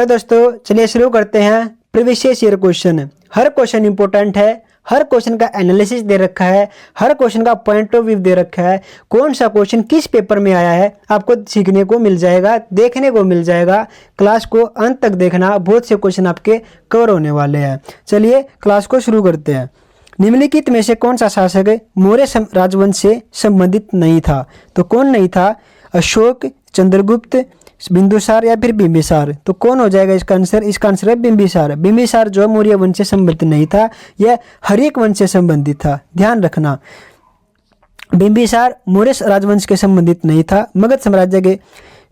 Hello दोस्तों, चलिए शुरू करते हैं। Previous year question. हर क्वेश्चन इंपॉर्टेंट है, हर क्वेश्चन का एनालिसिस दे रखा है, हर क्वेश्चन का पॉइंट ऑफ व्यू दे रखा है। कौन सा क्वेश्चन किस पेपर में आया है आपको सीखने को मिल जाएगा, देखने को मिल जाएगा। क्लास को अंत तक देखना, बहुत से क्वेश्चन आपके कवर होने वाले हैं। चलिए क्लास को शुरू करते हैं। निम्नलिखित में से कौन सा शासक मौर्य राजवंश से संबंधित नहीं था? तो कौन नहीं था? अशोक, चंद्रगुप्त, बिंदुसार या फिर बिंबिसार। तो कौन हो जाएगा इसका आंसर? इसका आंसर है बिंबिसार। बिंबिसार जो मौर्य वंश से संबंधित नहीं था, यह हर्यक वंश से संबंधित था। ध्यान रखना, बिंबिसार मौर्य राजवंश के संबंधित नहीं था। मगध साम्राज्य के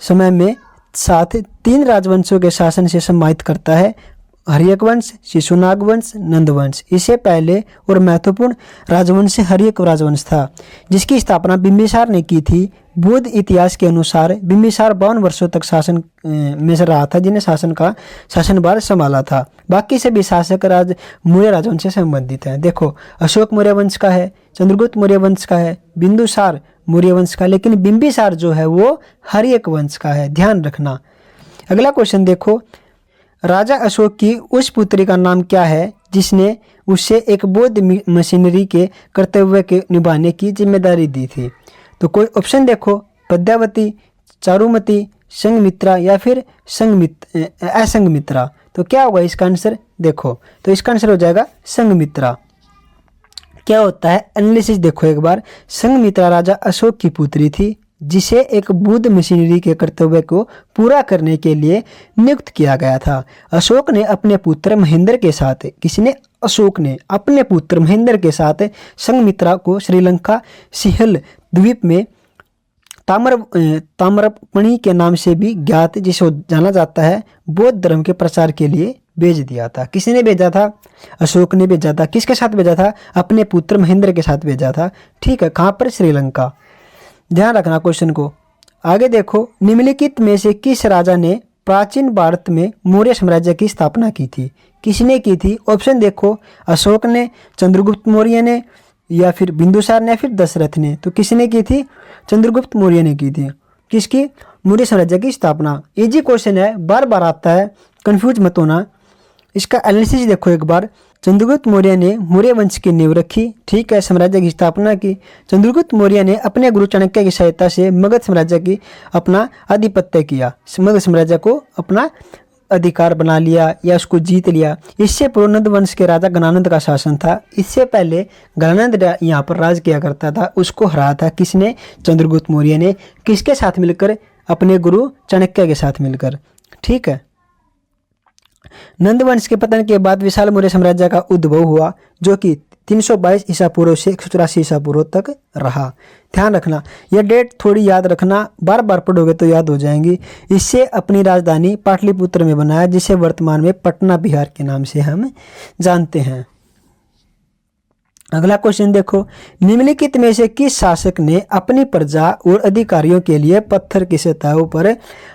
समय में साथ 3 राजवंशों के शासन से सम्मानित करता है: हर्यक वंश, शिशुनाग वंश, नंद वंश। इससे पहले और महत्वपूर्ण राजवंश हर्यक राजवंश था, जिसकी स्थापना बिंबिसार ने की थी। बौद्ध इतिहास के अनुसार बिंबिसार 52 वर्षों तक शासन में से रहा था, जिन्हें शासनभार संभाला था। बाकी सभी शासक मौर्य राजवंश से संबंधित हैं। देखो, अशोक मौर्य वंश का है, चंद्रगुप्त मौर्य वंश का है, बिंदुसार मौर्य वंश का, लेकिन बिंबिसार जो है वो हर्यक वंश का है। ध्यान रखना। अगला क्वेश्चन देखो, राजा अशोक की उस पुत्री का नाम क्या है जिसने उसे एक बौद्ध मशीनरी के कर्तव्य के निभाने की जिम्मेदारी दी थी? तो कोई ऑप्शन देखो: पद्मावती, चारुमती, संघमित्रा या फिर असंघमित्रा। तो क्या होगा इसका आंसर? देखो, तो इसका आंसर हो जाएगा संघमित्रा। क्या होता है एनालिसिस देखो एक बार। संघमित्रा राजा अशोक की पुत्री थी, जिसे एक बौद्ध मशीनरी के कर्तव्य को पूरा करने के लिए नियुक्त किया गया था। अशोक ने अपने पुत्र महेंद्र के साथ अशोक ने अपने पुत्र महेंद्र के साथ संघमित्रा को श्रीलंका सिंहल द्वीप में ताम्रपणी के नाम से भी ज्ञात, जिसे जाना जाता है, बौद्ध धर्म के प्रचार के लिए भेज दिया था। किसने भेजा था? अशोक ने भेजा था। किसके साथ भेजा था? अपने पुत्र महेंद्र के साथ भेजा था। ठीक है, कहाँ पर? श्रीलंका। ध्यान रखना क्वेश्चन को। आगे देखो, निम्नलिखित में से किस राजा ने प्राचीन भारत में मौर्य साम्राज्य की स्थापना की थी? किसने की थी? ऑप्शन देखो: अशोक ने, चंद्रगुप्त मौर्य ने, या फिर बिंदुसार ने, या फिर दशरथ ने। तो किसने की थी? चंद्रगुप्त मौर्य ने की थी। किसकी? मौर्य साम्राज्य की स्थापना। इजी क्वेश्चन है, बार बार आता है, कंफ्यूज मत होना। इसका एनालिसिस देखो एक बार। चंद्रगुप्त मौर्य ने मौर्य वंश की नींव रखी, ठीक है, साम्राज्य की स्थापना की। चंद्रगुप्त मौर्य ने अपने गुरु चाणक्य की सहायता से मगध साम्राज्य की अपना आधिपत्य किया, मगध साम्राज्य को अपना अधिकार बना लिया या उसको जीत लिया। इससे पूर्व नंद वंश के राजा गणानंद का शासन था। इससे पहले गणानंद यहाँ पर राज किया करता था, उसको हराया था किसने? चंद्रगुप्त मौर्य ने। किसके साथ मिलकर? अपने गुरु चाणक्य के साथ मिलकर। ठीक है। नंद वंश के पतन के बाद विशाल मौर्य साम्राज्य का उद्भव हुआ, जो कि 322 ईसा पूर्व से 184 ईसा पूर्व तक रहा। ध्यान रखना, यह डेट थोड़ी याद रखना, बार बार पढ़ोगे तो याद हो जाएंगी। इससे अपनी राजधानी पाटलिपुत्र में बनाया, जिसे वर्तमान में पटना बिहार के नाम से हम जानते हैं। अगला क्वेश्चन देखो, निम्नलिखित में से किस शासक ने अपनी प्रजा और अधिकारियों के लिए पत्थर की सतहों पर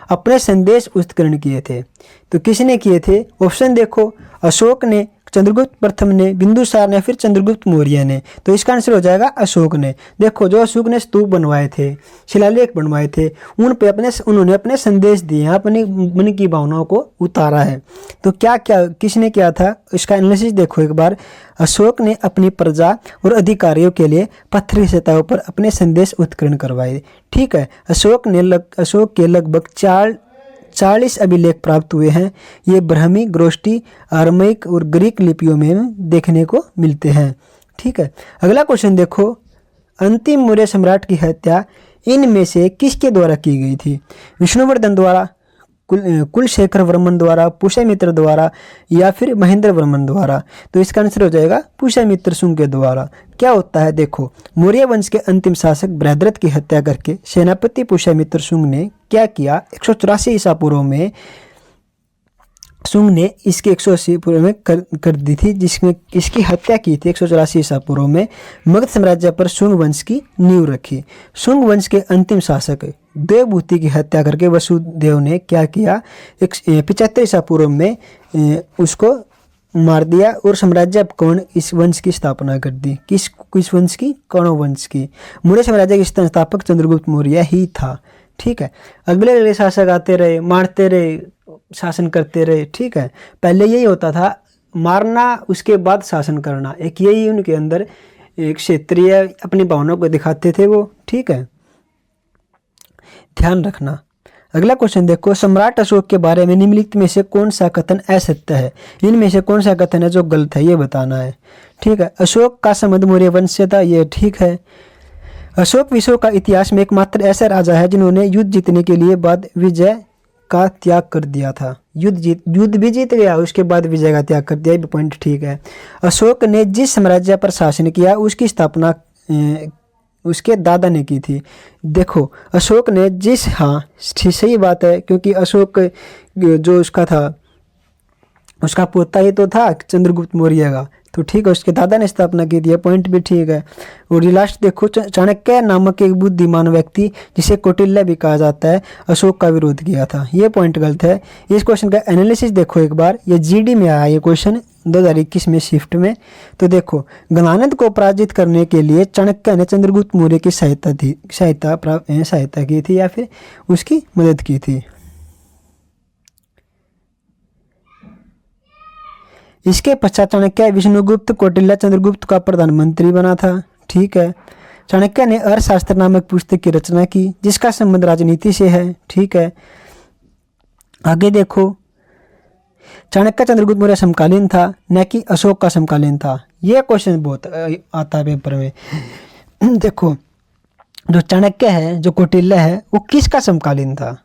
अपने संदेश उत्कीर्ण किए थे? तो किसने किए थे? ऑप्शन देखो: अशोक ने, चंद्रगुप्त प्रथम ने, बिंदुसार ने, फिर चंद्रगुप्त मौर्य ने। तो इसका आंसर हो जाएगा अशोक ने। देखो, जो अशोक ने स्तूप बनवाए थे, शिलालेख बनवाए थे, उन पे उन्होंने अपने संदेश दिए, अपनी मन की भावनाओं को उतारा है। तो क्या किसने किया था? इसका एनालिसिस देखो एक बार। अशोक ने अपनी प्रजा और अधिकारियों के लिए पत्थर की सतहों पर अपने संदेश उत्कीर्ण करवाए। ठीक है। अशोक के लगभग 40 अभिलेख प्राप्त हुए हैं। ये ब्राह्मी, ग्रोष्टी, आरमाइक और ग्रीक लिपियों में देखने को मिलते हैं। ठीक है। अगला क्वेश्चन देखो, अंतिम मौर्य सम्राट की हत्या इनमें से किसके द्वारा की गई थी? विष्णुवर्धन द्वारा, कुलशेखर वर्मन द्वारा, पुष्यमित्र द्वारा, या फिर महेंद्र वर्मन द्वारा? तो इसका आंसर हो जाएगा पुष्यमित्र शुंग के द्वारा। क्या होता है देखो, मौर्य वंश के अंतिम शासक बृहद्रथ की हत्या करके सेनापति पुष्यमित्र शुंग ने क्या किया? 184 ईसा पूर्व में शुंग ने इसके 180 पूर्व में कर दी थी, जिसमें इसकी हत्या की थी 184 ईसा पूर्व में। मगध साम्राज्य पर शुंग वंश की नींव रखी। शुंग वंश के अंतिम शासक देवभूति की हत्या करके वसुदेव ने क्या किया? 75 ईसा पूर्व में उसको मार दिया और साम्राज्य कौन इस वंश की स्थापना कर दी। किस वंश की? कौरव वंश की। मौर्य साम्राज्य के संस्थापक चंद्रगुप्त मौर्य ही था। ठीक है। अगले शासक आते रहे, मारते रहे, शासन करते रहे। ठीक है, पहले यही होता था, मारना उसके बाद शासन करना, एक यही उनके अंदर एक क्षेत्रीय अपनी भावनाओं को दिखाते थे वो। ठीक है, ध्यान रखना। अगला क्वेश्चन देखो, सम्राट अशोक के बारे में निम्नलिखित में से कौन सा कथन असत्य है? इनमें से कौन सा कथन है जो गलत है, ये बताना है। ठीक है, अशोक का संबंध मौर्य वंश से था, ये ठीक है। अशोक विश्व का इतिहास में एकमात्र ऐसा राजा है जिन्होंने युद्ध जीतने के लिए बाद विजय का त्याग कर दिया था। युद्ध भी जीत गया, उसके बाद विजय का त्याग कर दिया, ये पॉइंट ठीक है। अशोक ने जिस साम्राज्य पर शासन किया उसकी स्थापना उसके दादा ने की थी। देखो अशोक ने जिस, हाँ सही बात है, क्योंकि अशोक जो उसका था, उसका पोता ही तो था चंद्रगुप्त मौर्य का, तो ठीक है, उसके दादा ने स्थापना की थी, पॉइंट भी ठीक है। और लास्ट देखो, चाणक्य नामक एक बुद्धिमान व्यक्ति जिसे कौटिल्य भी कहा जाता है, अशोक का विरोध किया था, ये पॉइंट गलत है। इस क्वेश्चन का एनालिसिस देखो एक बार, ये जीडी में आया ये क्वेश्चन 2021 में शिफ्ट में। तो देखो, गणानंद को पराजित करने के लिए चाणक्य ने चंद्रगुप्त मौर्य की सहायता की थी या फिर उसकी मदद की थी। इसके पश्चात चाणक्य विष्णुगुप्त कौटिल्य चंद्रगुप्त का प्रधानमंत्री बना था। ठीक है, चाणक्य ने अर्थशास्त्र नामक पुस्तक की रचना की जिसका संबंध राजनीति से है। ठीक है, आगे देखो, चाणक्य चंद्रगुप्त मौर्य समकालीन था, न कि अशोक का समकालीन था। यह क्वेश्चन बहुत आता है पेपर में। देखो, जो चाणक्य है, जो कौटिल्य है, वो किसका समकालीन था?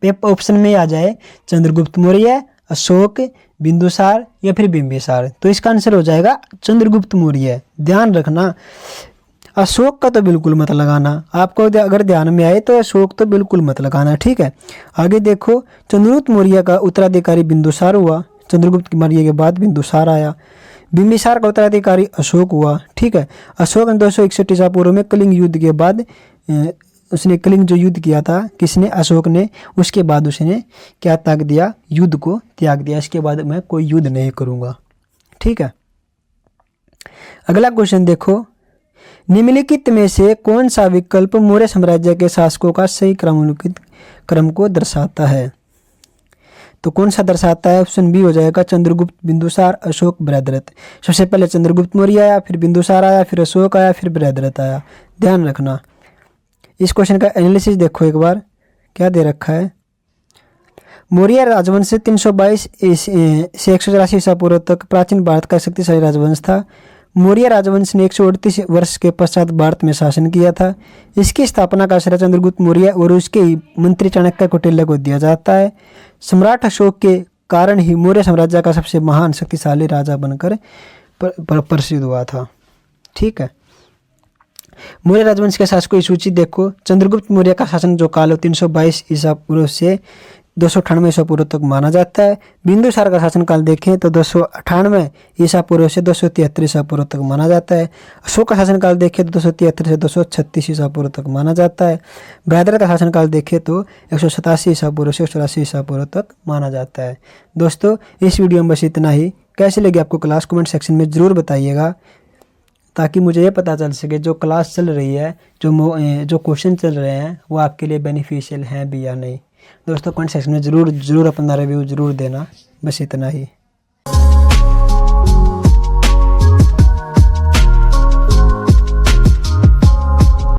पेपर ऑप्शन में आ जाए चंद्रगुप्त मौर्य, अशोक, बिंदुसार या फिर बिंबिसार, तो इसका आंसर हो जाएगा चंद्रगुप्त मौर्य। ध्यान रखना, अशोक का तो बिल्कुल मत लगाना, आपको अगर ध्यान में आए तो अशोक तो बिल्कुल मत लगाना। ठीक है, आगे देखो, चंद्रगुप्त मौर्य का उत्तराधिकारी बिंदुसार हुआ, चंद्रगुप्त मौर्य के बाद बिंदुसार आया। बिंबिसार का उत्तराधिकारी अशोक हुआ। ठीक है, अशोक ने 261 ईसा पूर्व में कलिंग युद्ध के बाद उसने कलिंग जो युद्ध किया था, किसने? अशोक ने। उसके बाद उसने क्या त्याग दिया? युद्ध को त्याग दिया, इसके बाद मैं कोई युद्ध नहीं करूंगा। ठीक है, अगला क्वेश्चन देखो, निम्नलिखित में से कौन सा विकल्प मौर्य साम्राज्य के शासकों का सही क्रम को दर्शाता है? तो कौन सा दर्शाता है? ऑप्शन बी हो जाएगा चंद्रगुप्त, बिंदुसार, अशोक, बृहद्रथ। सबसे पहले चंद्रगुप्त मौर्य आया, फिर बिंदुसार आया, फिर अशोक आया, फिर बृहद्रथ आया। ध्यान रखना। इस क्वेश्चन का एनालिसिस देखो एक बार, क्या दे रखा है। मौर्य राजवंश से 322 से 184 ईसा पूर्व तक प्राचीन भारत का शक्तिशाली राजवंश था। मौर्य राजवंश ने 138 वर्ष के पश्चात भारत में शासन किया था। इसकी स्थापना का श्रेय चंद्रगुप्त मौर्य और उसके मंत्री चाणक्य कौटिल्य को दिया जाता है। सम्राट अशोक के कारण ही मौर्य साम्राज्य का सबसे महान शक्तिशाली राजा बनकर प्रसिद्ध हुआ था। ठीक है, मौर्य राजवंश के शासकों की सूची देखो। चंद्रगुप्त मौर्य का शासन जो काल 322 ईसा पूर्व से 298 ईसा पूर्व तक माना जाता है। बिंदुसार का शासनकाल देखें तो 298 ईसा पूर्व से 273 ईसा पूर्व तक माना जाता है। अशोक का शासनकाल देखें तो 273 से 236 ईसा पूर्व तक माना जाता है। बृहद्रथ का शासनकाल देखें तो 187 ईसा पूर्व से 184 ईसा पूर्व तक माना जाता है। दोस्तों, इस वीडियो में बस इतना ही। कैसे लगी आपको क्लास, कमेंट सेक्शन में ज़रूर बताइएगा, ताकि मुझे ये पता चल सके जो क्लास चल रही है, जो क्वेश्चन चल रहे हैं, वो आपके लिए बेनिफिशियल हैं भी या नहीं। दोस्तों, कमेंट सेक्शन में ज़रूर अपना रिव्यू ज़रूर देना। बस इतना ही।